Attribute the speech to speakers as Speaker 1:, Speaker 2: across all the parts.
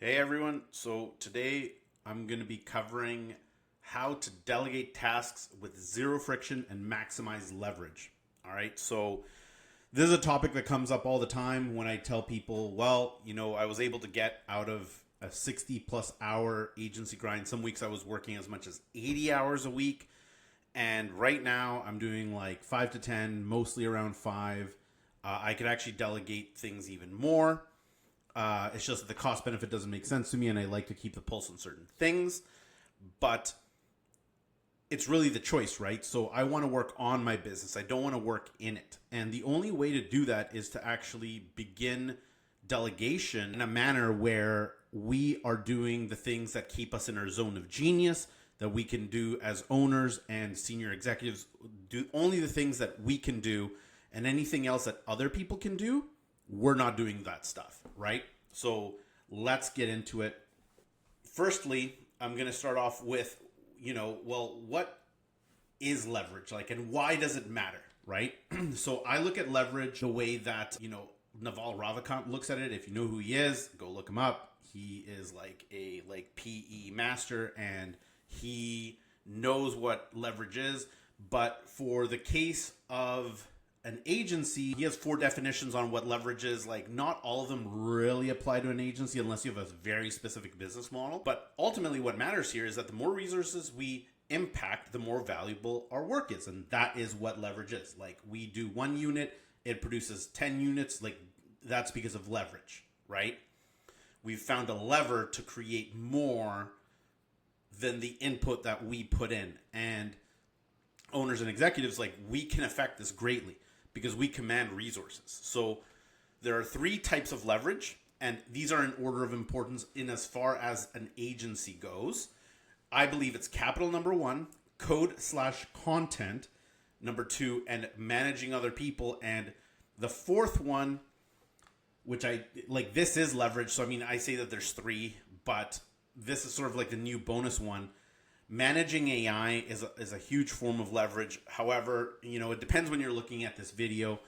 Speaker 1: Hey everyone, so today I'm going to be covering how to delegate tasks with zero friction and maximize leverage. All right, so this is a topic that comes up all the time when I tell people, I was able to get out of a 60 plus hour agency grind. Some weeks I was working as much as 80 hours a week. And right now I'm doing like 5 to 10, mostly around 5. I could actually delegate things even more. It's just that the cost benefit doesn't make sense to me, and I like to keep the pulse on certain things. But it's really the choice, right? So I want to work on my business. I don't want to work in it. And the only way to do that is to actually begin delegation in a manner where we are doing the things that keep us in our zone of genius, that we can do as owners and senior executives, do only the things that we can do, and anything else that other people can do, we're not doing that stuff, right? So let's get into it. Firstly, I'm going to start off with, what is leverage like and why does it matter, right? So I look at leverage the way that, Naval Ravikant looks at it. If you know who he is, go look him up. He is like a PE master and he knows what leverage is. But for the case of an agency, he has 4 definitions on what leverage is. Like, not all of them really apply to an agency unless you have a very specific business model. But ultimately what matters here is that the more resources we impact, the more valuable our work is. And that is what leverage is. Like, we do 1 unit, it produces 10 units. Like, that's because of leverage, right? We've found a lever to create more than the input that we put in. And owners and executives, we can affect this greatly because we command resources. So there are 3 types of leverage, and these are in order of importance in as far as an agency goes. I believe it's capital, number 1, code/content, number 2, and managing other people. And the 4th one, which this is leverage. So, I say that there's 3, but this is sort of like the new bonus one. Managing AI is a huge form of leverage. However, it depends when you're looking at this video.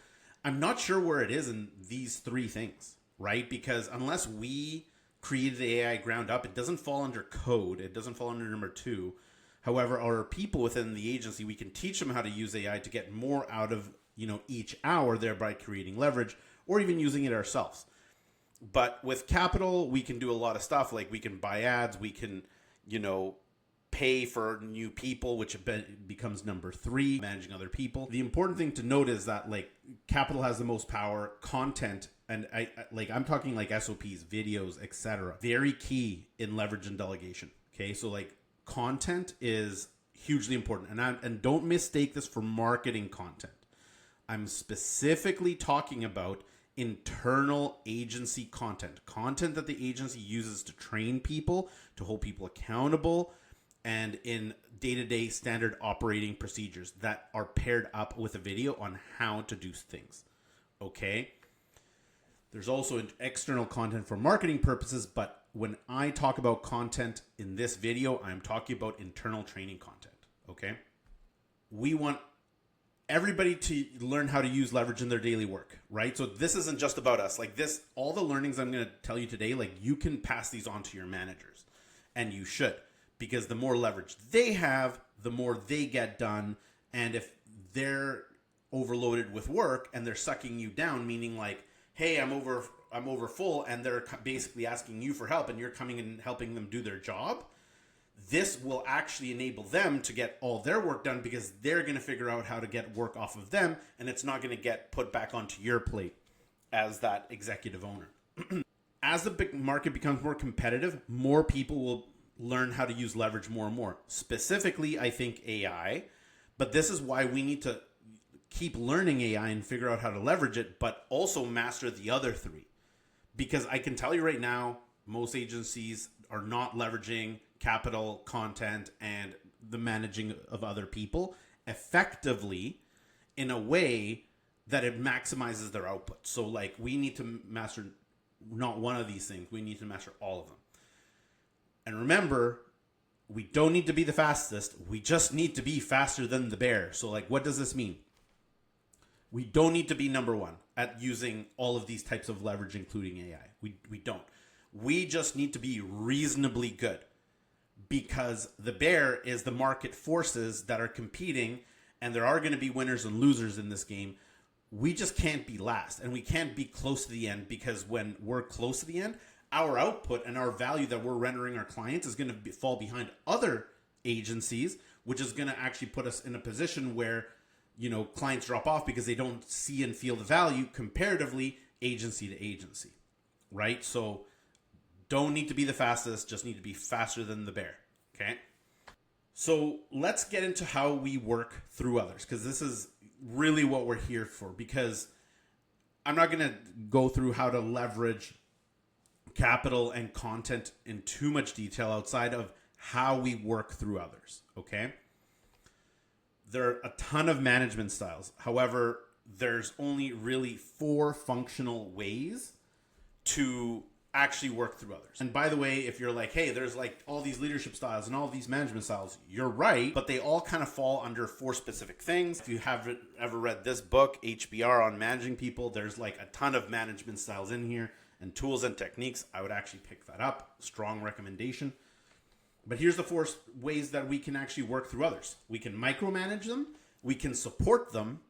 Speaker 1: I'm not sure where it is in these 3 things, right? Because unless we created the AI ground up, it doesn't fall under code. It doesn't fall under number 2. However, our people within the agency, we can teach them how to use AI to get more out of, each hour, thereby creating leverage or even using it ourselves. But with capital, we can do a lot of stuff. Like, we can buy ads, we can, pay for new people, which becomes number 3, managing other people. The important thing to note is that capital has the most power, content, and I'm talking SOPs, videos, etc. Very key in leverage and delegation. Okay, so content is hugely important, and don't mistake this for marketing content. I'm specifically talking about internal agency content that the agency uses to train people, to hold people accountable, and in day-to-day standard operating procedures that are paired up with a video on how to do things. Okay? There's also external content for marketing purposes, but when I talk about content in this video, I'm talking about internal training content. Okay? We want everybody to learn how to use leverage in their daily work, right? So this isn't just about us. All the learnings I'm going to tell you today, you can pass these on to your managers, and you should. Because the more leverage they have, the more they get done. And if they're overloaded with work and they're sucking you down, meaning hey, I'm over full, and they're basically asking you for help and you're coming and helping them do their job, this will actually enable them to get all their work done because they're going to figure out how to get work off of them, and it's not going to get put back onto your plate as that executive owner. As the big market becomes more competitive, more people will learn how to use leverage more and more. Specifically, I think AI, but this is why we need to keep learning AI and figure out how to leverage it, but also master the other 3. Because I can tell you right now, most agencies are not leveraging capital, content, and the managing of other people effectively in a way that it maximizes their output. So we need to master not one of these things. We need to master all of them. And remember, we don't need to be the fastest. We just need to be faster than the bear. So what does this mean? We don't need to be number 1 at using all of these types of leverage, including AI. We don't. We just need to be reasonably good, because the bear is the market forces that are competing, and there are going to be winners and losers in this game. We just can't be last, and we can't be close to the end, because when we're close to the end, our output and our value that we're rendering our clients is going to fall behind other agencies, which is going to actually put us in a position where, clients drop off because they don't see and feel the value comparatively agency to agency, right? So don't need to be the fastest, just need to be faster than the bear, okay? So let's get into how we work through others, because this is really what we're here for, because I'm not going to go through how to leverage capital and content in too much detail outside of how we work through others, okay? There are a ton of management styles. However, there's only really 4 functional ways to actually work through others. And by the way, if you're like, hey, there's like all these leadership styles and all these management styles, you're right, but they all kind of fall under 4 specific things. If you haven't ever read this book, HBR, on managing people, there's like a ton of management styles in here and tools and techniques. I would actually pick that up. Strong recommendation. But here's the 4 ways that we can actually work through others. We can micromanage them, we can support them,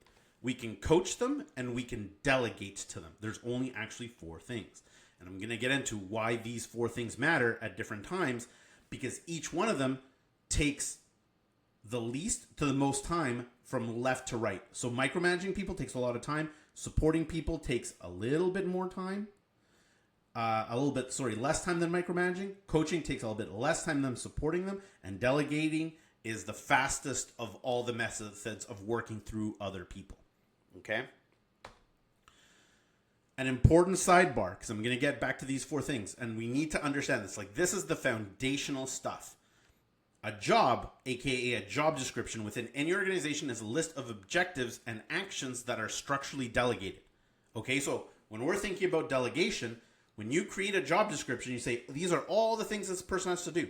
Speaker 1: we can coach them, and we can delegate to them. There's only actually 4 things. And I'm going to get into why these 4 things matter at different times, because each one of them takes the least to the most time from left to right. So micromanaging people takes a lot of time. Supporting people takes a little bit more time. Less time than micromanaging. Coaching takes a little bit less time than supporting them. And delegating is the fastest of all the methods of working through other people. Okay? An important sidebar, because I'm going to get back to these 4 things, and we need to understand this. Like, this is the foundational stuff. A job, aka a job description within any organization, is a list of objectives and actions that are structurally delegated. Okay, so when we're thinking about delegation, when you create a job description, you say, these are all the things this person has to do.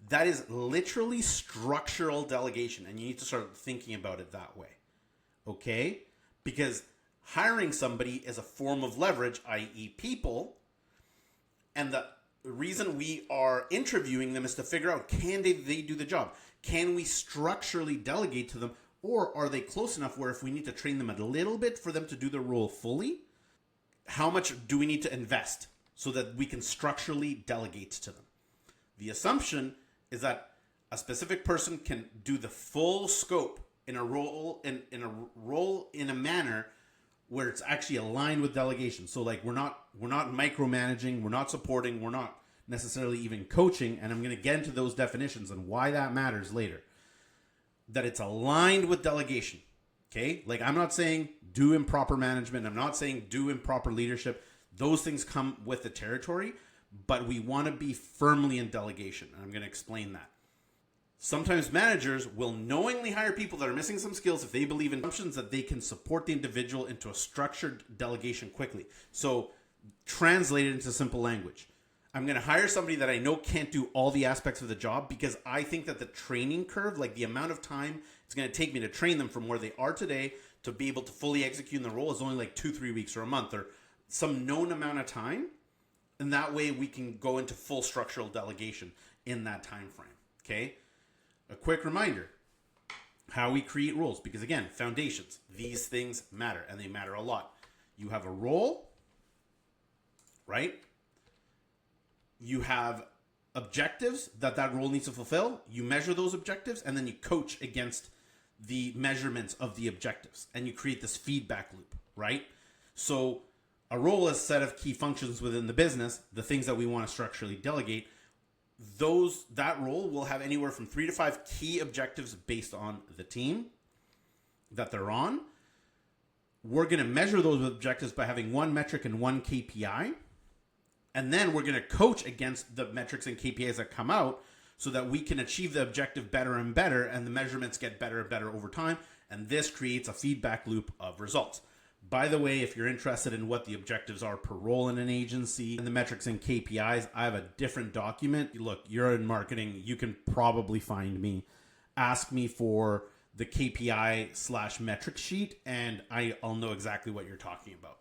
Speaker 1: That is literally structural delegation, and you need to start thinking about it that way. Okay? Because hiring somebody is a form of leverage, i.e. people, and the reason we are interviewing them is to figure out, can they do the job? Can we structurally delegate to them, or are they close enough where if we need to train them a little bit for them to do the role fully, how much do we need to invest so that we can structurally delegate to them? The assumption is that a specific person can do the full scope in a role in a manner where it's actually aligned with delegation. So like we're not micromanaging, we're not supporting, we're not necessarily even coaching, and I'm going to get into those definitions and why that matters later. That it's aligned with delegation. Okay? Like, I'm not saying do improper management, I'm not saying do improper leadership. Those things come with the territory, but we want to be firmly in delegation, and I'm going to explain that. Sometimes managers will knowingly hire people that are missing some skills if they believe in assumptions that they can support the individual into a structured delegation quickly. So translate it into simple language. I'm going to hire somebody that I know can't do all the aspects of the job because I think that the training curve, like the amount of time it's going to take me to train them from where they are today to be able to fully execute in the role is only like 2-3 weeks or a month or some known amount of time. And that way we can go into full structural delegation in that time frame. Okay? A quick reminder, how we create roles, because again, foundations, these things matter, and they matter a lot. You have a role, right? You have objectives that role needs to fulfill. You measure those objectives, and then you coach against the measurements of the objectives, and you create this feedback loop, right? So a role is a set of key functions within the business, the things that we want to structurally delegate. That role will have anywhere from 3 to 5 key objectives based on the team that they're on. We're going to measure those objectives by having one metric and one KPI. And then we're going to coach against the metrics and KPIs that come out so that we can achieve the objective better and better, and the measurements get better and better over time. And this creates a feedback loop of results. By the way, if you're interested in what the objectives are per role in an agency and the metrics and KPIs, I have a different document. Look, you're in marketing, you can probably find me. Ask me for the KPI/metric sheet, and I'll know exactly what you're talking about.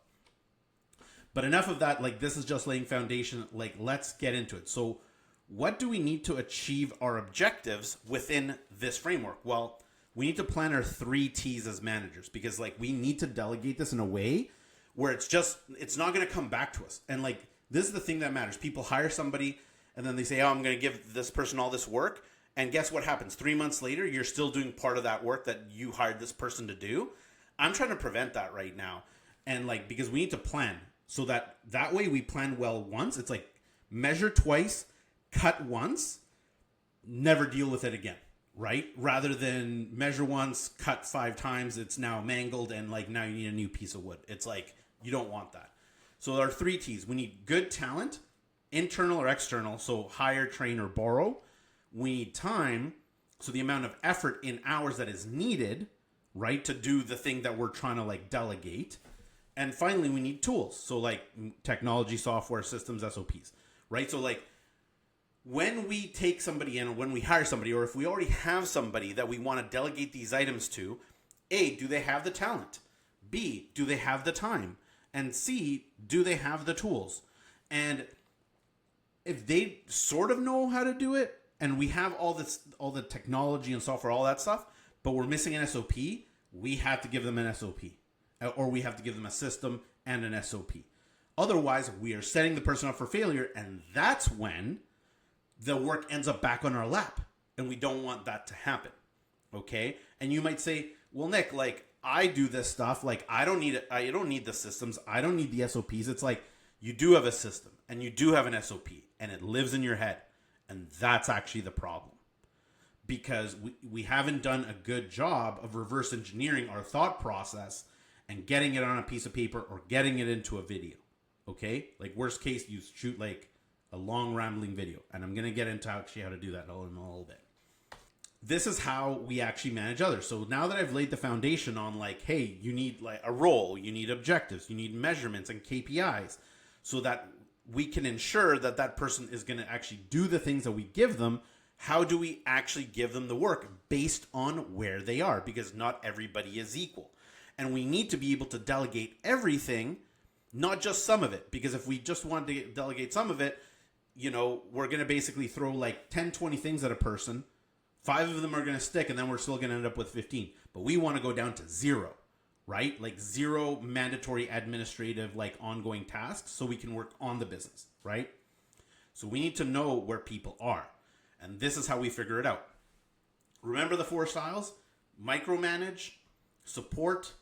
Speaker 1: But enough of that. Like, this is just laying foundation. Like, let's get into it. So what do we need to achieve our objectives within this framework? Well, we need to plan our 3 T's as managers, because like we need to delegate this in a way where it's not going to come back to us. And like, this is the thing that matters. People hire somebody and then they say, oh, I'm going to give this person all this work. And guess what happens? 3 months later, you're still doing part of that work that you hired this person to do. I'm trying to prevent that right now. And like, because we need to plan so that way we plan well once. It's like measure twice, cut once, never deal with it again, right? Rather than measure once, cut 5 times, it's now mangled and like now you need a new piece of wood. It's like, you don't want that. So there are 3 T's. We need good talent, internal or external. So hire, train, or borrow. We need time. So the amount of effort in hours that is needed, right, to do the thing that we're trying to like delegate. And finally, we need tools. So like technology, software, systems, SOPs, right? So like, when we take somebody in, or when we hire somebody, or if we already have somebody that we want to delegate these items to, A, do they have the talent? B, do they have the time? And C, do they have the tools? And if they sort of know how to do it, and we have all the technology and software, all that stuff, but we're missing an SOP, we have to give them an SOP. Or we have to give them a system and an SOP. Otherwise, we are setting the person up for failure, and that's when the work ends up back on our lap, and we don't want that to happen. Okay? And you might say, well, Nick, like, I do this stuff. Like, I don't need the systems. I don't need the SOPs. It's like, you do have a system and you do have an SOP and it lives in your head. And that's actually the problem, because we haven't done a good job of reverse engineering our thought process and getting it on a piece of paper or getting it into a video. Okay? Like, worst case, you shoot like a long rambling video, and I'm going to get into actually how to do that in a little bit. This is how we actually manage others. So now that I've laid the foundation on like, hey, you need like a role, you need objectives, you need measurements and KPIs, so that we can ensure that that person is going to actually do the things that we give them. How do we actually give them the work based on where they are? Because not everybody is equal. And we need to be able to delegate everything, not just some of it. Because if we just want to delegate some of it, you know, we're going to basically throw like 10, 20 things at a person. 5 of them are going to stick, and then we're still going to end up with 15. But we want to go down to 0, right? Like 0 mandatory administrative, like ongoing tasks, so we can work on the business, right? So we need to know where people are. And this is how we figure it out. Remember the 4 styles? Micromanage, support,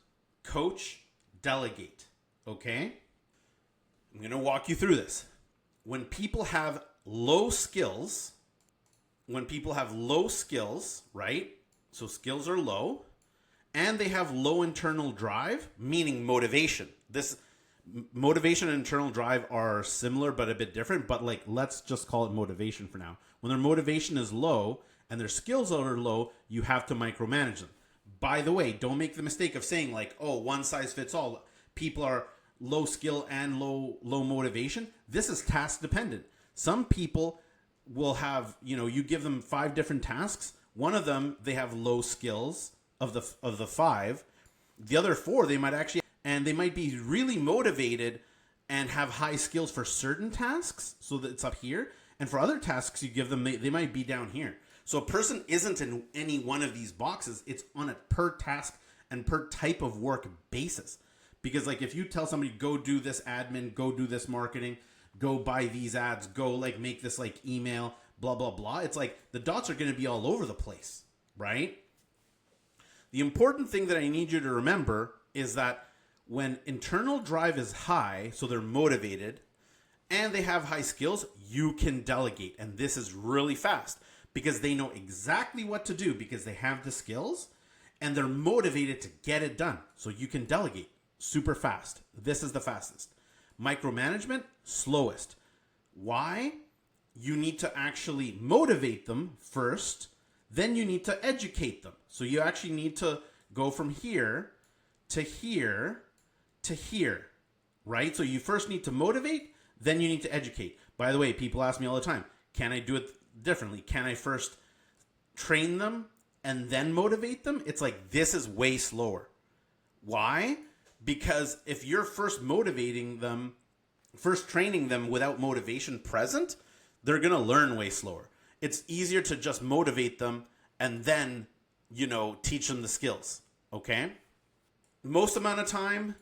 Speaker 1: coach, delegate. Okay? I'm going to walk you through this. When people have low skills, right? So skills are low, and they have low internal drive, meaning motivation. This motivation and internal drive are similar but a bit different, but like, let's just call it motivation for now. When their motivation is low and their skills are low, you have to micromanage them. By the way, don't make the mistake of saying like, oh, one size fits all. People are low skill and low motivation. This is task dependent. Some people will have, you know, you give them 5 different tasks. One of them, they have low skills of the 5. The other 4, they might actually, and they might be really motivated and have high skills for certain tasks. So that it's up here. And for other tasks you give them, they might be down here. So a person isn't in any one of these boxes. It's on a per task and per type of work basis. Because like, if you tell somebody, go do this admin, go do this marketing, go buy these ads, go like make this like email, blah, blah, blah. It's like the dots are going to be all over the place, right? The important thing that I need you to remember is that when internal drive is high, so they're motivated and they have high skills, you can delegate. And this is really fast because they know exactly what to do because they have the skills and they're motivated to get it done. So you can delegate super fast. This is the fastest. Micromanagement, slowest. Why? You need to actually motivate them first, then you need to educate them. So you actually need to go from here to here to here, right? So you first need to motivate, then you need to educate. By the way, people ask me all the time, can I do it differently? Can I first train them and then motivate them? It's like, this is way slower. Why? Because if you're first motivating them first training them without motivation present, they're going to learn way slower. It's easier to just motivate them and then, teach them the skills. Okay? Most amount of time,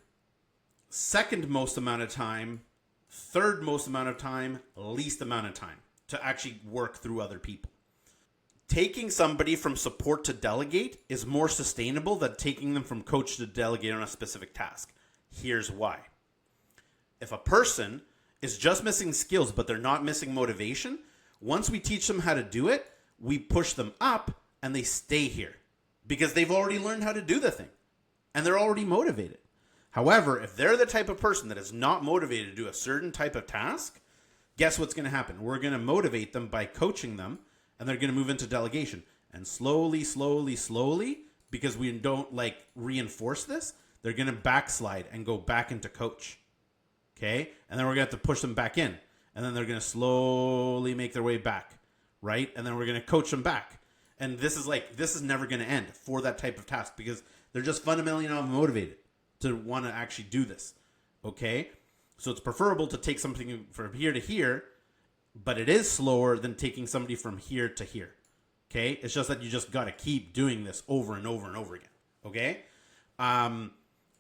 Speaker 1: second most amount of time, third most amount of time, least amount of time to actually work through other people. Taking somebody from support to delegate is more sustainable than taking them from coach to delegate on a specific task. Here's why. If a person is just missing skills, but they're not missing motivation, once we teach them how to do it, we push them up and they stay here because they've already learned how to do the thing and they're already motivated. However, if they're the type of person that is not motivated to do a certain type of task, guess what's going to happen? We're going to motivate them by coaching them, and they're going to move into delegation. And slowly, because we don't reinforce this, they're going to backslide and go back into coach. Okay? And then we're going to have to push them back in. And then they're going to slowly make their way back. Right? And then we're going to coach them back. And this is never going to end for that type of task because they're just fundamentally not motivated to want to actually do this. Okay? So it's preferable to take something from here to here, but it is slower than taking somebody from here to here. Okay? It's just that you just got to keep doing this over and over and over again. Okay?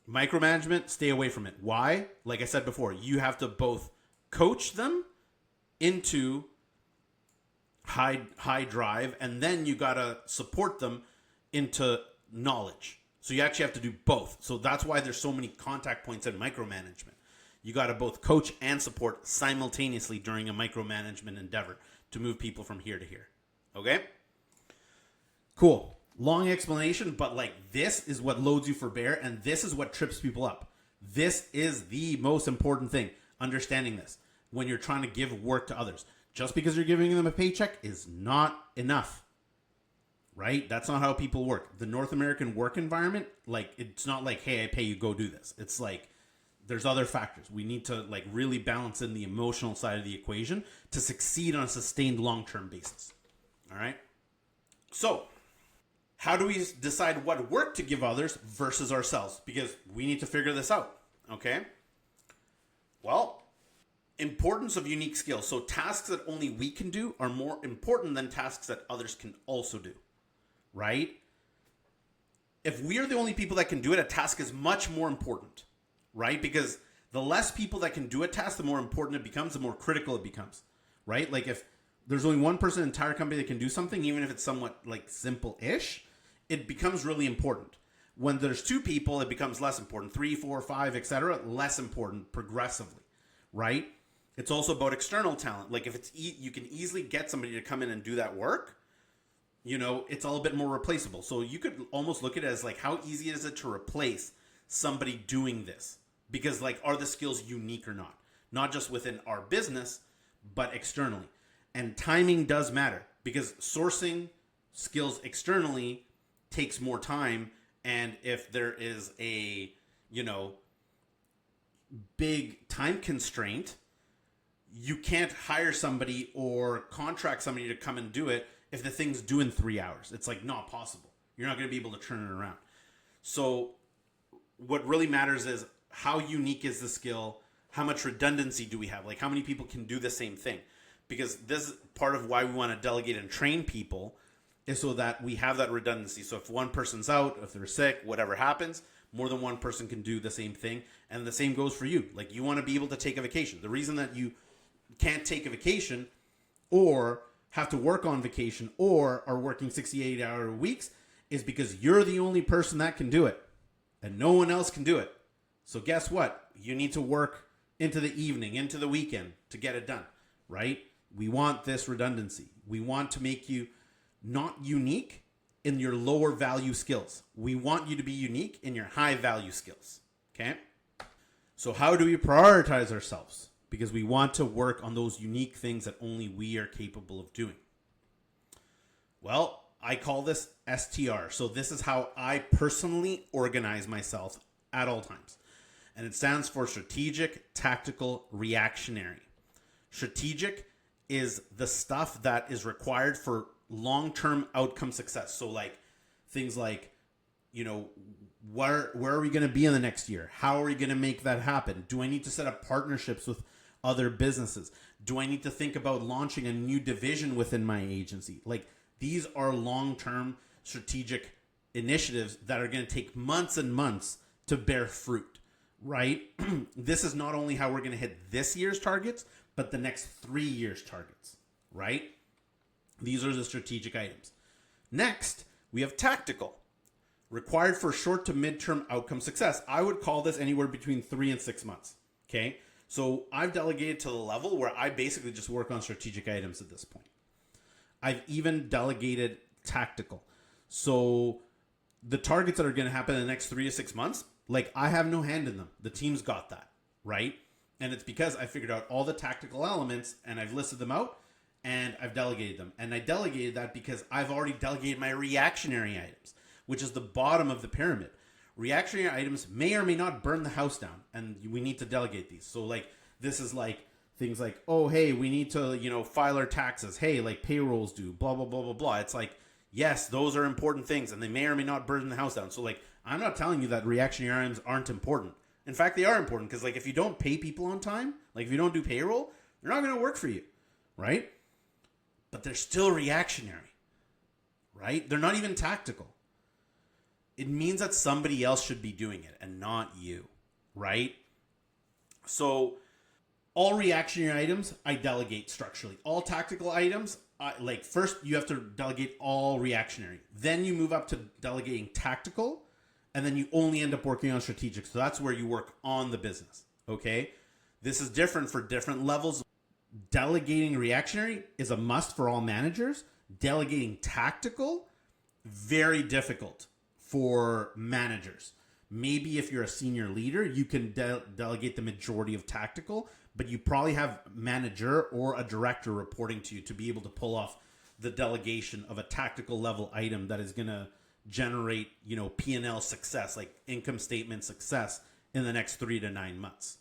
Speaker 1: Micromanagement, stay away from it. Why? Like I said before, you have to both coach them into high drive, and then you got to support them into knowledge. So you actually have to do both. So that's why there's so many contact points in micromanagement. You got to both coach and support simultaneously during a micromanagement endeavor to move people from here to here. Okay? Cool. Long explanation, but this is what loads you for bear, and this is what trips people up. This is the most important thing, understanding this when you're trying to give work to others. Just because you're giving them a paycheck is not enough. Right? That's not how people work. The North American work environment, it's not like, hey, I pay you, go do this. It's there's other factors. We need to really balance in the emotional side of the equation to succeed on a sustained long-term basis. All right? So, how do we decide what work to give others versus ourselves? Because we need to figure this out. Okay? Well, importance of unique skills. So tasks that only we can do are more important than tasks that others can also do. Right? If we are the only people that can do it, a task is much more important, right? Because the less people that can do a task, the more important it becomes, the more critical it becomes, right? If there's only one person in the entire company that can do something, even if it's somewhat simple-ish, it becomes really important. When there's two people, it becomes less important. 3, 4, 5, etc., less important progressively, right? It's also about external talent. If you can easily get somebody to come in and do that work, it's all a bit more replaceable. So you could almost look at it as how easy is it to replace somebody doing this? Because are the skills unique or not? Not just within our business, but externally. And timing does matter because sourcing skills externally takes more time. And if there is a, big time constraint, you can't hire somebody or contract somebody to come and do it if the thing's due in 3 hours. It's not possible. You're not going to be able to turn it around. So what really matters is how unique is the skill? How much redundancy do we have? How many people can do the same thing? Because this is part of why we want to delegate and train people is so that we have that redundancy. So if one person's out, if they're sick, whatever happens, more than one person can do the same thing. And the same goes for you. You want to be able to take a vacation. The reason that you can't take a vacation or have to work on vacation or are working 68-hour weeks is because you're the only person that can do it and no one else can do it. So guess what? You need to work into the evening, into the weekend to get it done, right? We want this redundancy. We want to make you not unique in your lower value skills. We want you to be unique in your high value skills, okay? So how do we prioritize ourselves? Because we want to work on those unique things that only we are capable of doing. Well, I call this STR. So this is how I personally organize myself at all times. And it stands for strategic, tactical, reactionary. Strategic is the stuff that is required for long-term outcome success. So things where are we going to be in the next year? How are we going to make that happen? Do I need to set up partnerships with other businesses? Do I need to think about launching a new division within my agency? Like, these are long-term strategic initiatives that are going to take months and months to bear fruit, right? This is not only how we're going to hit this year's targets, but the next 3 years' targets, right? These are the strategic items. Next, we have tactical, required for short to midterm outcome success. I would call this anywhere between 3 and 6 months, okay? So I've delegated to the level where I basically just work on strategic items at this point. I've even delegated tactical. So the targets that are going to happen in the next 3 to 6 months, like, I have no hand in them. The team's got that, right? And it's because I figured out all the tactical elements and I've listed them out and I've delegated them. And I delegated that because I've already delegated my reactionary items, which is the bottom of the pyramid. Reactionary items may or may not burn the house down, and we need to delegate these. So, like, this is like things like, oh, hey, we need to, file our taxes. Hey, like, payrolls due, blah, blah, blah, blah, blah. It's like, yes, those are important things, and they may or may not burn the house down. So, like, I'm not telling you that reactionary items aren't important. In fact, they are important because, like, if you don't pay people on time, like, if you don't do payroll, they're not going to work for you, right? But they're still reactionary, right? They're not even tactical. It means that somebody else should be doing it and not you, right? So all reactionary items, I delegate structurally. All tactical items, first you have to delegate all reactionary. Then you move up to delegating tactical, and then you only end up working on strategic. So that's where you work on the business, okay? This is different for different levels. Delegating reactionary is a must for all managers. Delegating tactical, very difficult for managers. Maybe if you're a senior leader, you can delegate the majority of tactical, but you probably have manager or a director reporting to you to be able to pull off the delegation of a tactical level item that is going to generate, P&L success, like income statement success in the next 3 to 9 months,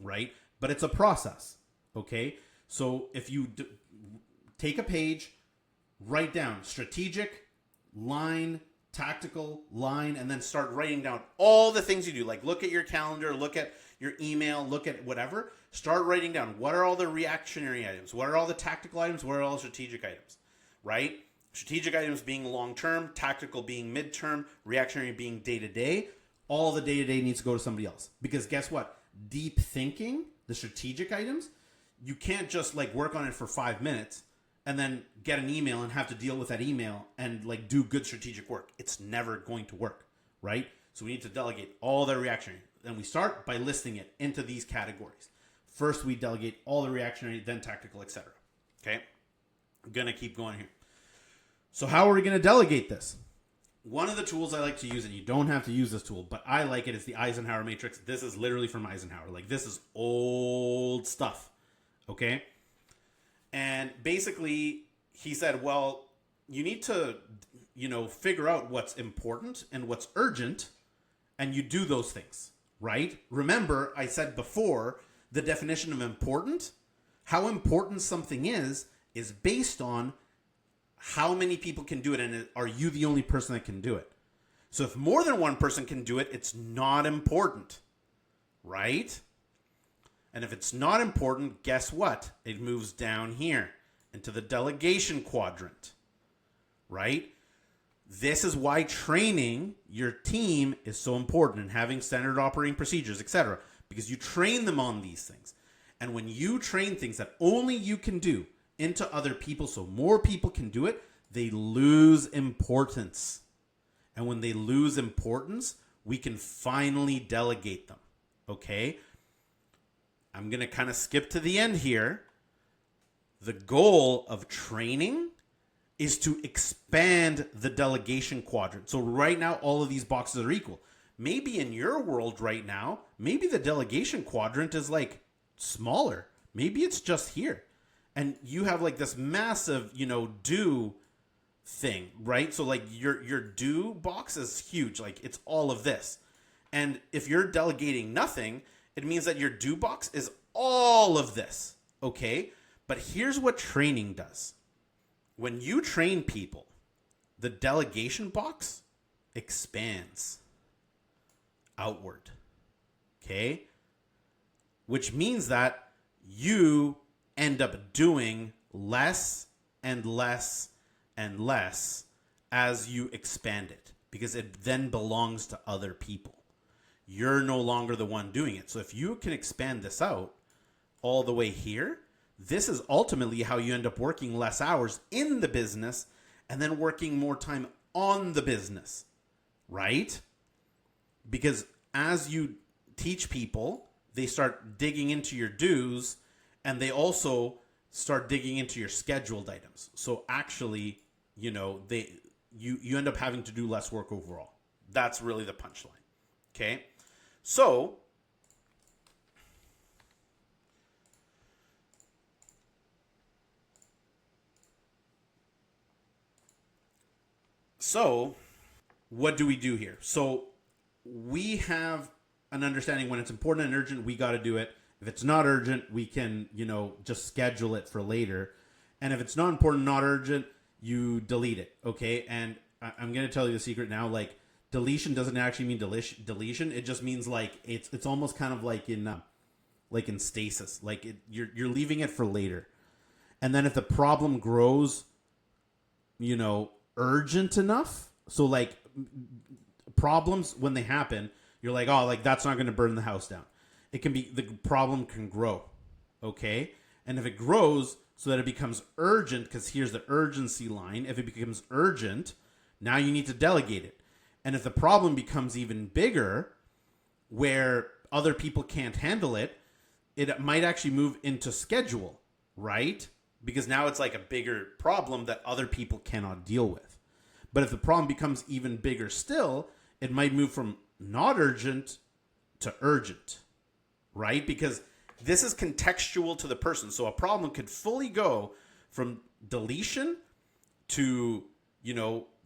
Speaker 1: right? But it's a process, okay? So if you take a page, write down strategic, line, tactical, line, and then start writing down all the things you do. Like, look at your calendar, look at your email, look at whatever. Start writing down what are all the reactionary items, what are all the tactical items, what are all the strategic items, right? Strategic items being long-term, tactical being mid-term, reactionary being day-to-day. All the day-to-day needs to go to somebody else. Because guess what? Deep thinking, the strategic items, you can't just like work on it for 5 minutes and then get an email and have to deal with that email and like do good strategic work. It's never going to work, right? So we need to delegate all the reactionary. And we start by listing it into these categories. First, we delegate all the reactionary, then tactical, etc. Okay? I'm going to keep going here. So how are we going to delegate this? One of the tools I like to use, and you don't have to use this tool, but I like it, is the Eisenhower matrix. This is literally from Eisenhower. Like, this is old stuff. Okay? And basically, he said, well, you need to, figure out what's important and what's urgent, and you do those things, right? Remember, I said before, the definition of important, how important something is based on how many people can do it, and are you the only person that can do it? So if more than one person can do it, it's not important, right? And if it's not important, guess what? It moves down here into the delegation quadrant, right? This is why training your team is so important and having standard operating procedures, etc. Because you train them on these things. And when you train things that only you can do into other people so more people can do it, they lose importance. And when they lose importance, we can finally delegate them, okay? I'm going to kind of skip to the end here. The goal of training is to expand the delegation quadrant. So right now, all of these boxes are equal. Maybe in your world right now, maybe the delegation quadrant is like smaller. Maybe it's just here. And you have like this massive, do thing, right? So like your do box is huge. Like it's all of this. And if you're delegating nothing, it means that your do box is all of this, okay? But here's what training does. When you train people, the delegation box expands outward, okay? Which means that you end up doing less and less and less as you expand it, because it then belongs to other people. You're no longer the one doing it. So if you can expand this out all the way here, this is ultimately how you end up working less hours in the business and then working more time on the business, right? Because as you teach people, they start digging into your dues, and they also start digging into your scheduled items. So actually, you end up having to do less work overall. That's really the punchline. Okay? So what do we do here? So we have an understanding when it's important and urgent, we got to do it. If it's not urgent, we can, just schedule it for later. And if it's not important, not urgent, you delete it. Okay. And I'm going to tell you the secret now. Like, deletion doesn't actually mean deletion. It just means like, it's almost kind of like in stasis, like you're leaving it for later. And then if the problem grows, urgent enough. So like problems, when they happen, you're like, oh, like that's not going to burn the house down. It can be, the problem can grow. Okay. And if it grows so that it becomes urgent, because here's the urgency line. If it becomes urgent, now you need to delegate it. And if the problem becomes even bigger, where other people can't handle it, it might actually move into schedule, right? Because now it's like a bigger problem that other people cannot deal with. But if the problem becomes even bigger still, it might move from not urgent to urgent, right? Because this is contextual to the person. So a problem could fully go from deletion to,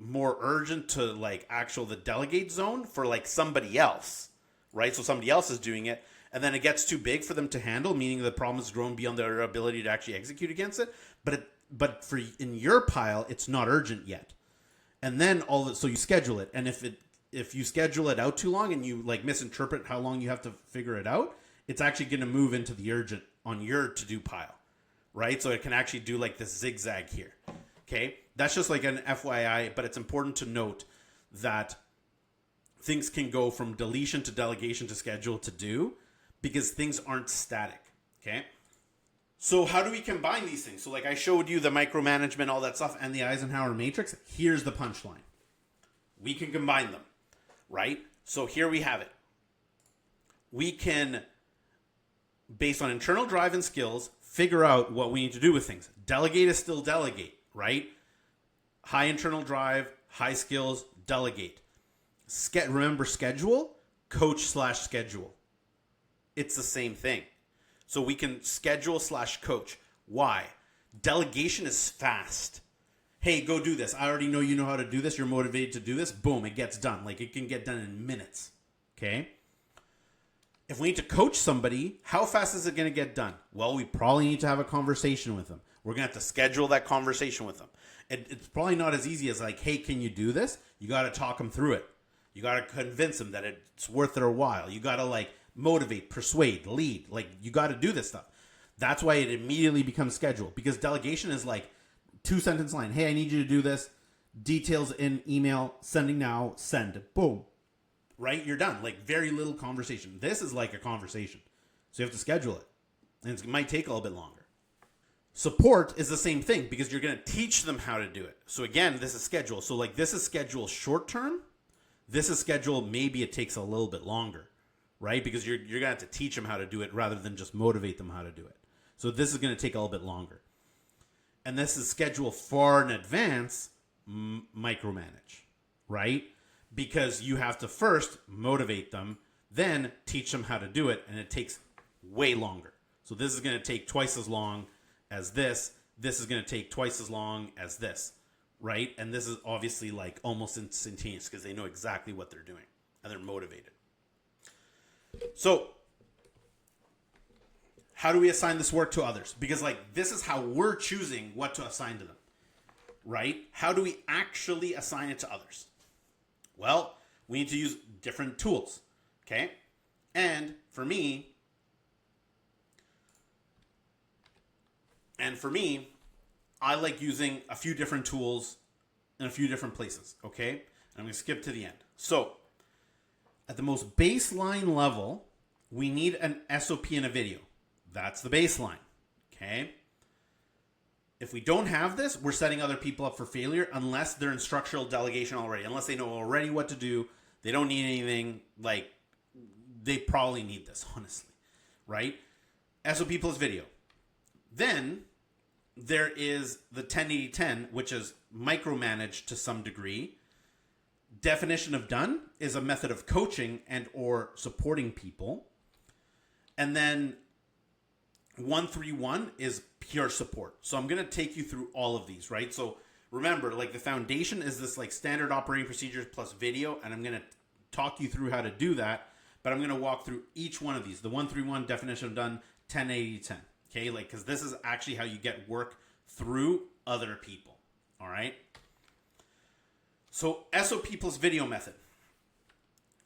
Speaker 1: more urgent to like the delegate zone for like somebody else, right? So somebody else is doing it, and then it gets too big for them to handle, meaning the problem has grown beyond their ability to actually execute against it. But for in your pile, it's not urgent yet. And then so you schedule it. And if you schedule it out too long and you like misinterpret how long you have to figure it out, it's actually going to move into the urgent on your to-do pile, right? So it can actually do like this zigzag here. Okay. That's just like an FYI, but it's important to note that things can go from deletion to delegation to schedule to do, because things aren't static. Okay. So how do we combine these things? So like I showed you the micromanagement, all that stuff, and the Eisenhower matrix. Here's the punchline. We can combine them, right? So here we have it. We can, based on internal drive and skills, figure out what we need to do with things. Delegate is still delegate, right? High internal drive, high skills, delegate. Remember schedule, coach/schedule. It's the same thing. So we can schedule/coach. Why? Delegation is fast. Hey, go do this. I already know you know how to do this. You're motivated to do this. Boom, it gets done. Like it can get done in minutes. Okay? If we need to coach somebody, how fast is it going to get done? Well, we probably need to have a conversation with them. We're going to have to schedule that conversation with them. It's probably not as easy as like, hey, can you do this? You got to talk them through it. You got to convince them that it's worth their while. You got to like motivate, persuade, lead. Like you got to do this stuff. That's why it immediately becomes scheduled, because delegation is like 2-sentence line. Hey, I need you to do this. Details in email, sending now, send. Boom. Right? You're done. Like very little conversation. This is like a conversation. So you have to schedule it. And it might take a little bit longer. Support is the same thing, because you're going to teach them how to do it. So again, this is schedule. So like this is schedule short term. This is schedule, maybe it takes a little bit longer, right? Because you're going to have to teach them how to do it rather than just motivate them how to do it. So this is going to take a little bit longer. And this is schedule far in advance, micromanage, right? Because you have to first motivate them, then teach them how to do it, and it takes way longer. So this is going to take twice as long as this. This is going to take twice as long as this, right? And this is obviously like almost instantaneous because they know exactly what they're doing and they're motivated. So how do we assign this work to others? Because like this is how we're choosing what to assign to them, right? How do we actually assign it to others? Well, we need to use different tools, okay? And for me, And for me, I like using a few different tools in a few different places, okay? I'm going to skip to the end. So, at the most baseline level, we need an SOP in a video. That's the baseline, okay? If we don't have this, we're setting other people up for failure unless they're in structural delegation already. Unless they know already what to do, they don't need anything. Like, they probably need this, honestly, right? SOP plus video. Then there is the 10-80-10, which is micromanaged to some degree. Definition of done is a method of coaching and or supporting people. And then 1-3-1 is pure support. So I'm going to take you through all of these, right? So remember, like the foundation is this like standard operating procedures plus video, and I'm going to talk you through how to do that, but I'm going to walk through each one of these. The 1-3-1, definition of done, 10-80-10. Okay, like, because this is actually how you get work through other people. All right. So SOP plus video method.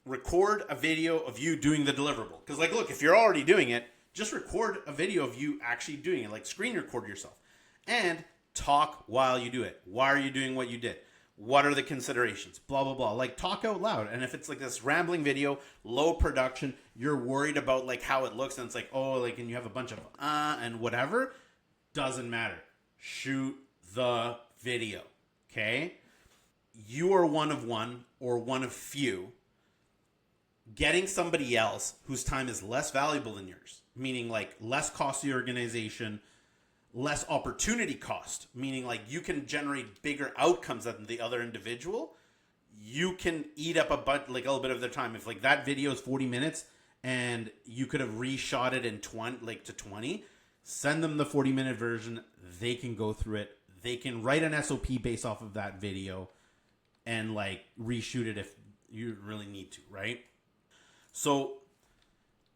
Speaker 1: Record a video of you doing the deliverable. Because, like, look, if you're already doing it, just record a video of you actually doing it. Like, screen record yourself. And talk while you do it. Why are you doing what you did? What are the considerations? Blah, blah, blah. Like, talk out loud. And if it's like this rambling video, low production, you're worried about like how it looks, and it's like, oh, like, and you have a bunch of and whatever, doesn't matter. Shoot the video. Okay? You are one of one or one of few. Getting somebody else whose time is less valuable than yours, meaning like less cost to your organization, less opportunity cost, meaning like you can generate bigger outcomes than the other individual. You can eat up a little bit of their time. If like that video is 40 minutes and you could have reshot it in 20, send them the 40-minute version. They can go through it. They can write an SOP based off of that video and like reshoot it if you really need to, right? So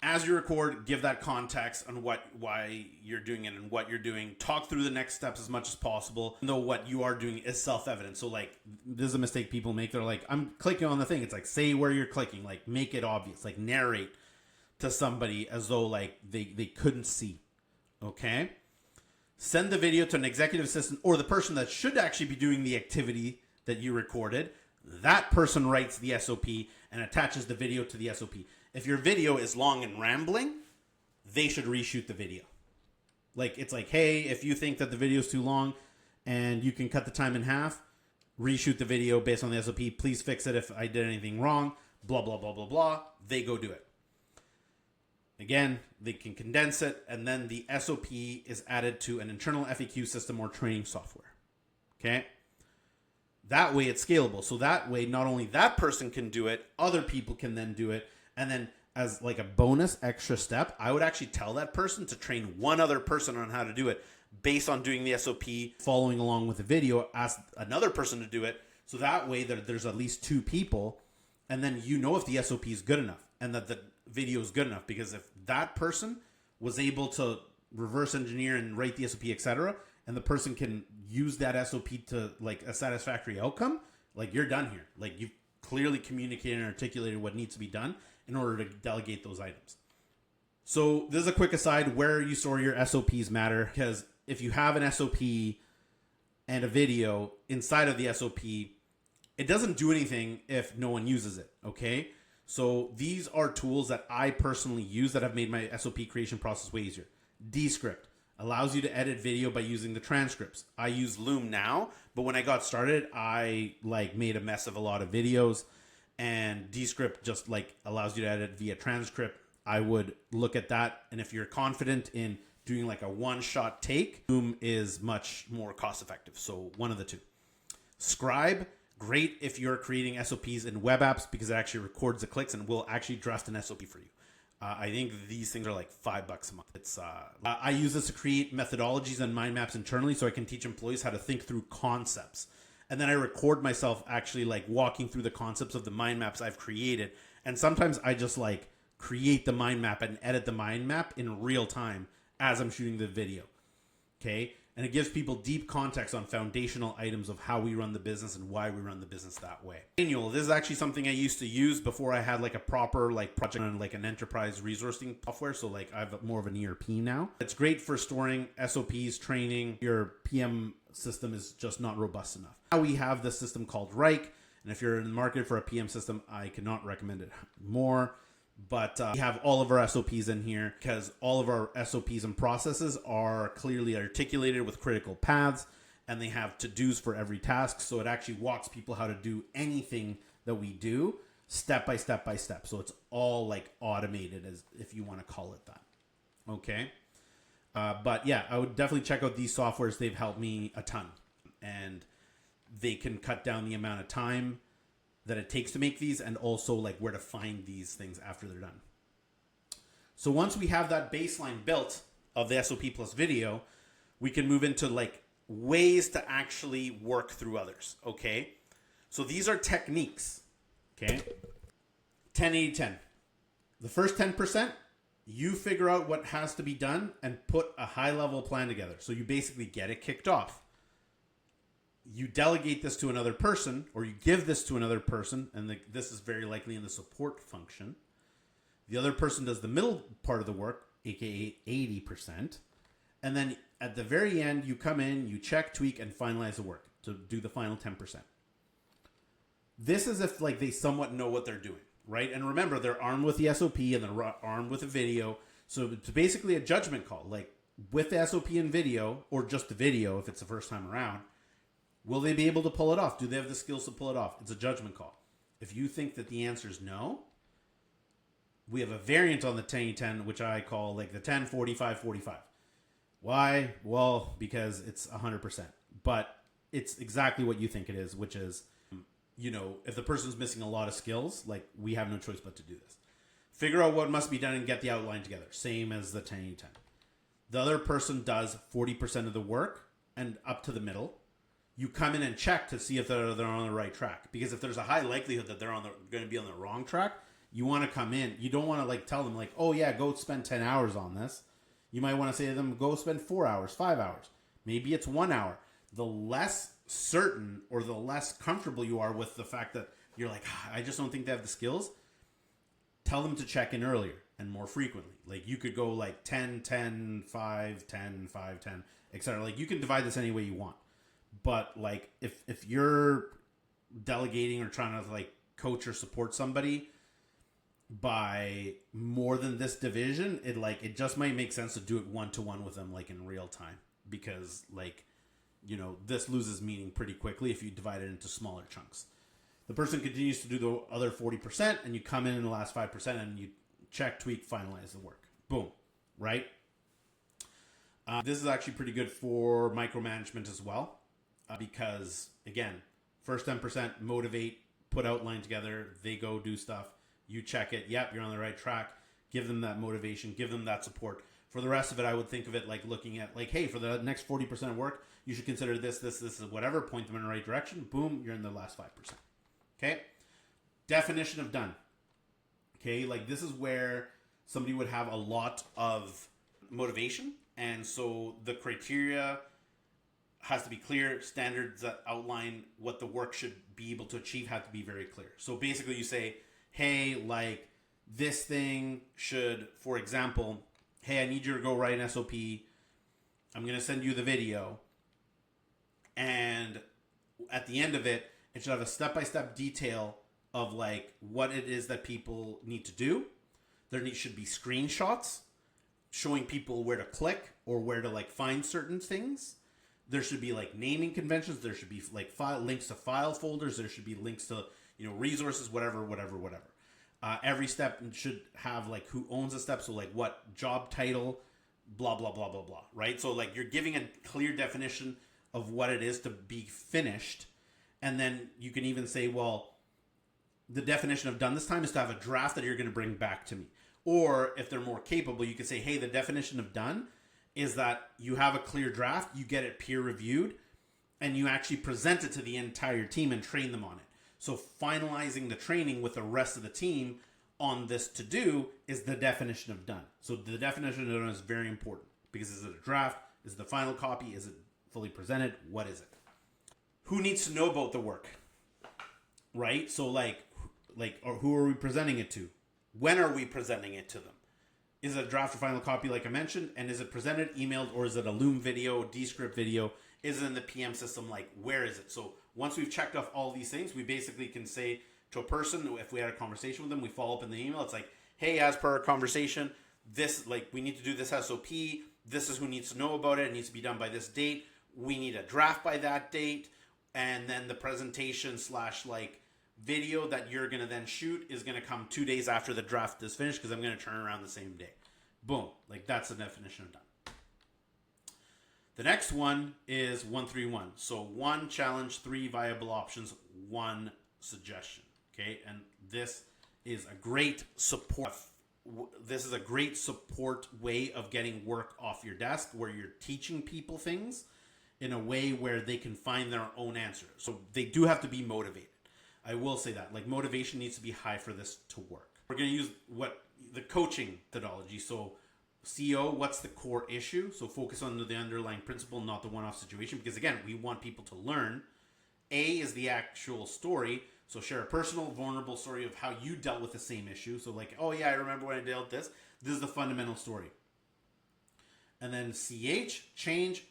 Speaker 1: as you record, give that context on why you're doing it and what you're doing. Talk through the next steps as much as possible, even though what you are doing is self-evident. So, like, this is a mistake people make. They're like, I'm clicking on the thing. It's like, say where you're clicking. Like, make it obvious. Like, narrate to somebody as though, like, they couldn't see. Okay? Send the video to an executive assistant or the person that should actually be doing the activity that you recorded. That person writes the SOP and attaches the video to the SOP. If your video is long and rambling, they should reshoot the video. Like, it's like, hey, if you think that the video is too long and you can cut the time in half, reshoot the video based on the SOP. Please fix it if I did anything wrong. Blah, blah, blah, blah, blah. They go do it. Again, they can condense it, and then the SOP is added to an internal FAQ system or training software. Okay? That way it's scalable. So that way, not only that person can do it, other people can then do it. And then as like a bonus extra step, I would actually tell that person to train one other person on how to do it based on doing the SOP, following along with the video, ask another person to do it. So that way there's at least two people. And then you know if the SOP is good enough and that the video is good enough. Because if that person was able to reverse engineer and write the SOP, etc., and the person can use that SOP to like a satisfactory outcome, like you're done here. Like you've clearly communicated and articulated what needs to be done in order to delegate those items. So this is a quick aside, where you store your SOPs matter, because if you have an SOP and a video inside of the SOP, it doesn't do anything if no one uses it, okay? So these are tools that I personally use that have made my SOP creation process way easier. Descript allows you to edit video by using the transcripts. I use Loom now, but when I got started, I like made a mess of a lot of videos. And Descript just like allows you to edit via transcript. I would look at that. And if you're confident in doing like a one-shot take, Loom is much more cost effective. So one of the two. Scribe, great if you're creating SOPs in web apps because it actually records the clicks and will actually draft an SOP for you. I think these things are like $5 a month. It's I use this to create methodologies and mind maps internally so I can teach employees how to think through concepts. And then I record myself actually like walking through the concepts of the mind maps I've created. And sometimes I just like create the mind map and edit the mind map in real time as I'm shooting the video. Okay. and it gives people deep context on foundational items of how we run the business and why we run the business that way. Manual, this is actually something I used to use before I had like a proper like project on like an enterprise resourcing software. So like I have more of an ERP now. It's great for storing SOPs, training. Your PM system is just not robust enough. Now we have this system called Rike, and if you're in the market for a PM system, I cannot recommend it more. But we have all of our SOPs in here because all of our SOPs and processes are clearly articulated with critical paths, and they have to-dos for every task. So it actually walks people how to do anything that we do step by step by step. So it's all like automated, as if you want to call it that. Okay. But yeah, I would definitely check out these softwares. They've helped me a ton, and they can cut down the amount of time that it takes to make these, and also like where to find these things after they're done. So once we have that baseline built of the SOP plus video, we can move into like ways to actually work through others. Okay. So these are techniques. Okay. 10-80-10. The first 10%, you figure out what has to be done and put a high level plan together. So you basically get it kicked off. You delegate this to another person, or you give this to another person, and this is very likely in the support function. The other person does the middle part of the work, aka 80%. And then at the very end, you come in, you check, tweak, and finalize the work to do the final 10%. This is if like they somewhat know what they're doing, right? And remember, they're armed with the SOP and they're armed with a video. So it's basically a judgment call. Like with the SOP and video, or just the video if it's the first time around, will they be able to pull it off? Do they have the skills to pull it off? It's a judgment call. If you think that the answer is no, we have a variant on the 10-10, which I call like the 10-45-45. Why? Well, because it's 100%. But it's exactly what you think it is, which is, you know, if the person's missing a lot of skills, like we have no choice but to do this. Figure out what must be done and get the outline together. Same as the 10-10. The other person does 40% of the work and up to the middle. You come in and check to see if they're on the right track. Because if there's a high likelihood that they're going to be on the wrong track, you want to come in. You don't want to like tell them like, oh yeah, go spend 10 hours on this. You might want to say to them, go spend 4 hours, 5 hours. Maybe it's 1 hour. The less certain or the less comfortable you are with the fact that you're like, I just don't think they have the skills, tell them to check in earlier and more frequently. Like you could go like 10, 10, 5, 10, 5, 10, etc. Like you can divide this any way you want. But like if you're delegating or trying to like coach or support somebody by more than this division, it just might make sense to do it one-to-one with them like in real time, because like, you know, this loses meaning pretty quickly if you divide it into smaller chunks. The person continues to do the other 40%, and you come in the last 5% and you check, tweak, finalize the work. Boom. Right? This is actually pretty good for micromanagement as well. Because, again, first 10%, motivate, put outline together, they go do stuff, you check it, yep, you're on the right track, give them that motivation, give them that support. For the rest of it, I would think of it like looking at, like, hey, for the next 40% of work, you should consider this, whatever, point them in the right direction, boom, you're in the last 5%. Okay? Definition of done. Okay, like this is where somebody would have a lot of motivation, and so the criteria has to be clear. Standards that outline what the work should be able to achieve have to be very clear. So basically you say, hey, like this thing should, for example, hey, I need you to go write an SOP. I'm going to send you the video. And at the end of it, it should have a step-by-step detail of like what it is that people need to do. Should be screenshots showing people where to click or where to like find certain things. There should be like naming conventions. There should be like links to file folders. There should be links to, you know, resources, whatever. Every step should have like who owns a step. So like what job title, blah, blah, blah, blah, blah. Right. So like you're giving a clear definition of what it is to be finished. And then you can even say, well, the definition of done this time is to have a draft that you're going to bring back to me. Or if they're more capable, you could say, hey, the definition of done is that you have a clear draft, you get it peer reviewed, and you actually present it to the entire team and train them on it. So finalizing the training with the rest of the team on this to do is the definition of done. So the definition of done is very important, because is it a draft? Is it the final copy? Is it fully presented? What is it? Who needs to know about the work? Right? So or who are we presenting it to? When are we presenting it to them? Is it a draft or final copy like I mentioned? And is it presented, emailed, or is it a Loom video, Descript video? Is it in the PM system? Like, where is it? So once we've checked off all these things, we basically can say to a person, if we had a conversation with them, we follow up in the email. It's like, hey, as per our conversation, we need to do this SOP. This is who needs to know about it. It needs to be done by this date. We need a draft by that date. And then the presentation / video that you're going to then shoot is going to come 2 days after the draft is finished because I'm going to turn around the same day. Boom. That's the definition of done. The next one is 131. So 1 challenge, 3 viable options, 1 suggestion. Okay, and this is a great support. This is a great support way of getting work off your desk where you're teaching people things in a way where they can find their own answer. So they do have to be motivated. I will say that. Motivation needs to be high for this to work. We're going to use the coaching methodology. So CO, what's the core issue? So focus on the underlying principle, not the one-off situation. Because again, we want people to learn. A is the actual story. So share a personal, vulnerable story of how you dealt with the same issue. So oh yeah, I remember when I dealt with this. This is the fundamental story. And then CH, change,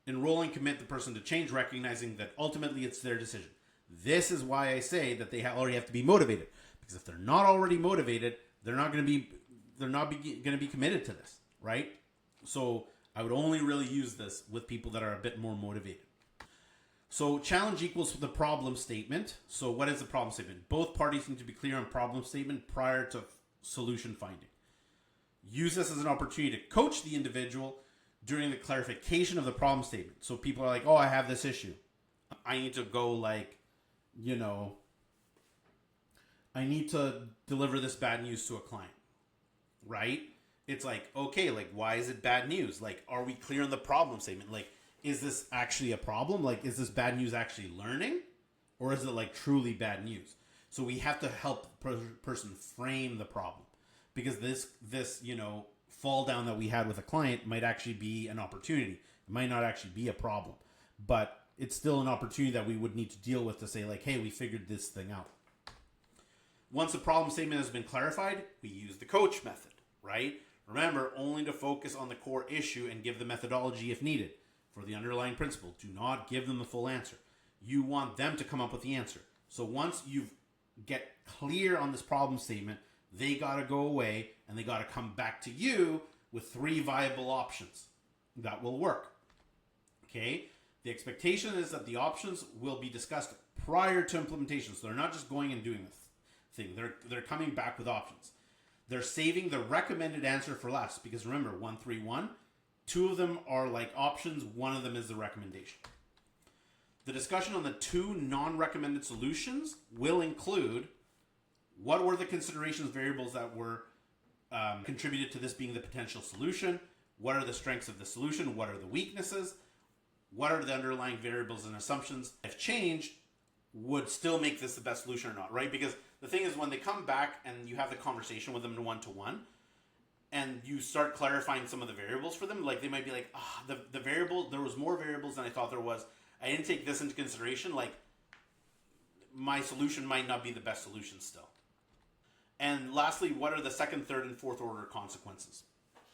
Speaker 1: enroll and commit the person to change, recognizing that ultimately it's their decision. This is why I say that they already have to be motivated. Because if they're not already motivated, they're not going to be committed to this, right? So I would only really use this with people that are a bit more motivated. So challenge equals the problem statement. So what is the problem statement? Both parties need to be clear on problem statement prior to solution finding. Use this as an opportunity to coach the individual during the clarification of the problem statement. So people are like, oh, I have this issue. I need to go I need to deliver this bad news to a client, right? It's okay, why is it bad news? Are we clear on the problem statement? Is this actually a problem? Is this bad news actually learning? Or is it truly bad news? So we have to help the person frame the problem. Because this fall down that we had with a client might actually be an opportunity. It might not actually be a problem. But it's still an opportunity that we would need to deal with to say hey, we figured this thing out. Once the problem statement has been clarified, we use the coach method, right? Remember, only to focus on the core issue and give the methodology if needed for the underlying principle. Do not give them the full answer. You want them to come up with the answer. So once you get clear on this problem statement, they got to go away and they got to come back to you with 3 viable options that will work. Okay? The expectation is that the options will be discussed prior to implementation. So they're not just going and doing this thing. They're coming back with options. They're saving the recommended answer for last. Because remember, 131, 2 of them are options. 1 of them is the recommendation. The discussion on the 2 non-recommended solutions will include what were the considerations variables that were contributed to this being the potential solution? What are the strengths of the solution? What are the weaknesses? What are the underlying variables and assumptions? If changed, would still make this the best solution or not, right? Because the thing is, when they come back and you have the conversation with them one-to-one, and you start clarifying some of the variables for them, they might be the variable, there was more variables than I thought there was. I didn't take this into consideration. My solution might not be the best solution still. And lastly, what are the second, third, and fourth order consequences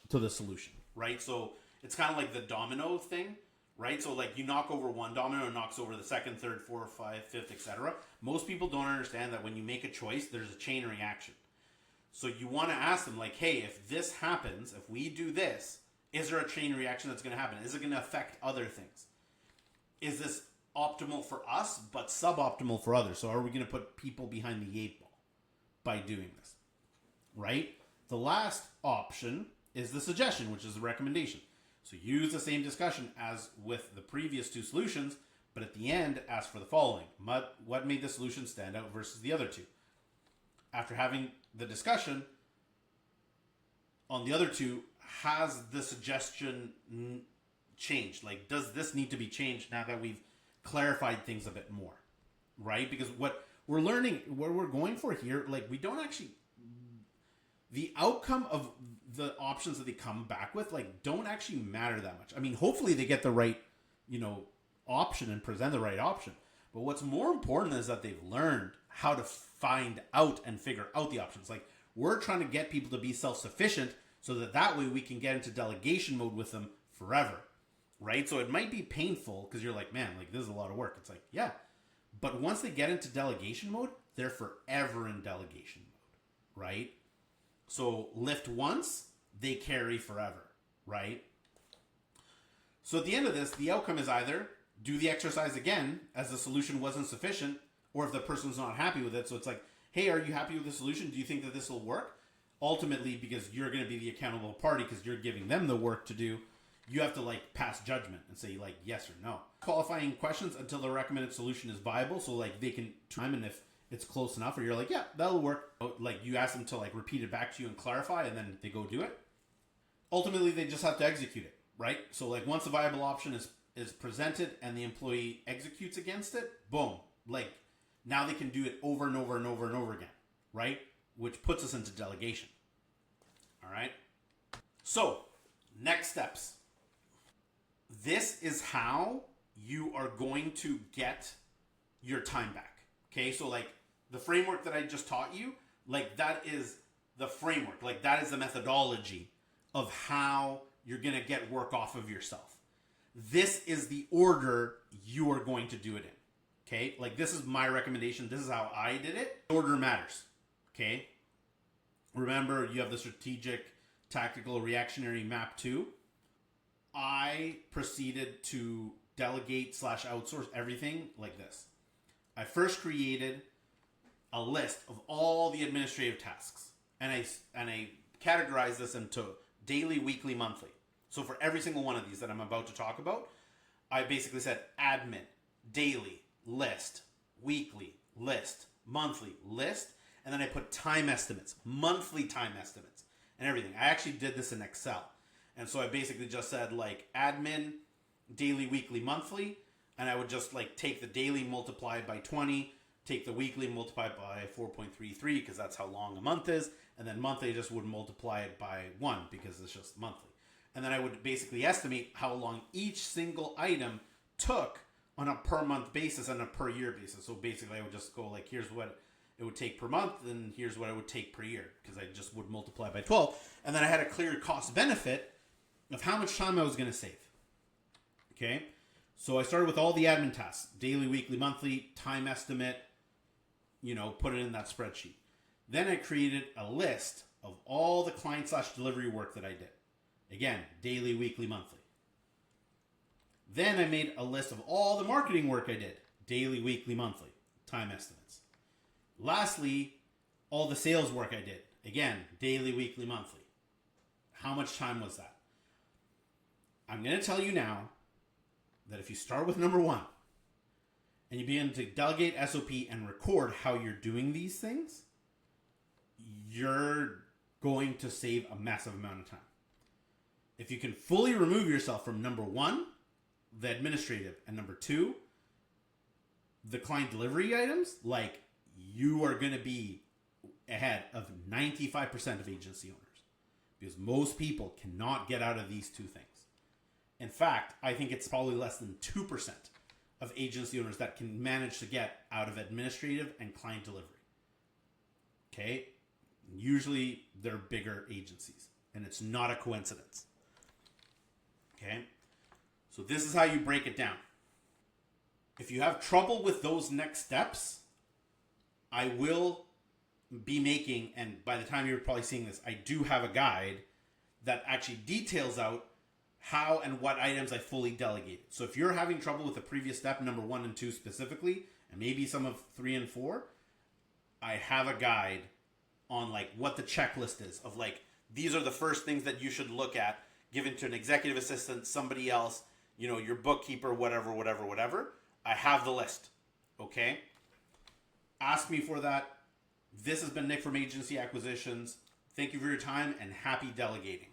Speaker 1: to the solution, right? So it's kind of like the domino thing, right? So you knock over one domino, it knocks over the second, third, fourth, fifth, fifth, etc. Most people don't understand that when you make a choice, there's a chain reaction. So you want to ask them hey, if this happens, if we do this, is there a chain reaction that's going to happen? Is it going to affect other things? Is this optimal for us, but suboptimal for others? So are we going to put people behind the 8 ball by doing this, right? The last option is the suggestion, which is the recommendation. So use the same discussion as with the previous 2 solutions, but at the end, ask for the following. What made the solution stand out versus the other 2? After having the discussion on the other 2, has the suggestion changed? Does this need to be changed now that we've clarified things a bit more, right? Because what we're learning, what we're going for here, we don't actually, the outcome of the options that they come back with, don't actually matter that much. I mean, hopefully they get the right option and present the right option. But what's more important is that they've learned how to find out and figure out the options. Like, we're trying to get people to be self-sufficient so that way we can get into delegation mode with them forever, right? So it might be painful because you're like, man, like, this is a lot of work. It's like, yeah. But once they get into delegation mode, they're forever in delegation mode, right? So lift once, they carry forever, right? So at the end of this, the outcome is either do the exercise again as the solution wasn't sufficient, or if the person's not happy with it. So it's like, hey, are you happy with the solution? Do you think that this will work? Ultimately, because you're going to be the accountable party because you're giving them the work to do, you have to like pass judgment and say like yes or no. Qualifying questions until the recommended solution is viable. So like they can time, and if it's close enough or you're like, yeah, that'll work. Like you ask them to like repeat it back to you and clarify, and then they go do it. Ultimately, they just have to execute it, right? So like once a viable option is presented and the employee executes against it, boom. Like now they can do it over and over and over and over again, right? Which puts us into delegation. All right. So next steps. This is how you are going to get your time back. Okay. So like the framework that I just taught you, like that is the framework. Like that is the methodology of how you're going to get work off of yourself. This is the order you are going to do it in. Okay. Like this is my recommendation. This is how I did it. Order matters. Okay. Remember, you have the strategic, tactical, reactionary map 2. I proceeded to delegate / outsource everything like this. I first created a list of all the administrative tasks, and I categorized this into daily, weekly, monthly. So for every single one of these that I'm about to talk about, I basically said admin, daily, list, weekly, list, monthly, list, and then I put time estimates, monthly time estimates, and everything. I actually did this in Excel. And so I basically just said like admin, daily, weekly, monthly, and I would just like take the daily multiplied by 20, take the weekly multiplied by 4.33 because that's how long a month is, and then monthly I just would multiply it by 1 because it's just monthly. And then I would basically estimate how long each single item took on a per month basis and a per year basis. So basically I would just go like, here's what it would take per month, and here's what it would take per year, because I just would multiply by 12. And then I had a clear cost benefit of how much time I was going to save. Okay? So I started with all the admin tasks, daily, weekly, monthly, time estimate, put it in that spreadsheet. Then I created a list of all the client / delivery work that I did. Again, daily, weekly, monthly. Then I made a list of all the marketing work I did, daily, weekly, monthly, time estimates. Lastly, all the sales work I did. Again, daily, weekly, monthly. How much time was that? I'm going to tell you now that if you start with number 1 and you begin to delegate SOP and record how you're doing these things, you're going to save a massive amount of time. If you can fully remove yourself from number 1, the administrative, and number 2, the client delivery items, like you are going to be ahead of 95% of agency owners, because most people cannot get out of these 2 things. In fact, I think it's probably less than 2% of agency owners that can manage to get out of administrative and client delivery. Okay? Usually they're bigger agencies, and it's not a coincidence. Okay? So this is how you break it down. If you have trouble with those next steps, I will be making, and by the time you're probably seeing this, I do have a guide that actually details out how and what items I fully delegated. So if you're having trouble with the previous step, number 1 and 2 specifically, and maybe some of 3 and 4, I have a guide on like what the checklist is of like, these are the first things that you should look at, given to an executive assistant, somebody else, your bookkeeper, whatever. I have the list. Okay? Ask me for that. This has been Nick from Agency Acquisitions. Thank you for your time and happy delegating.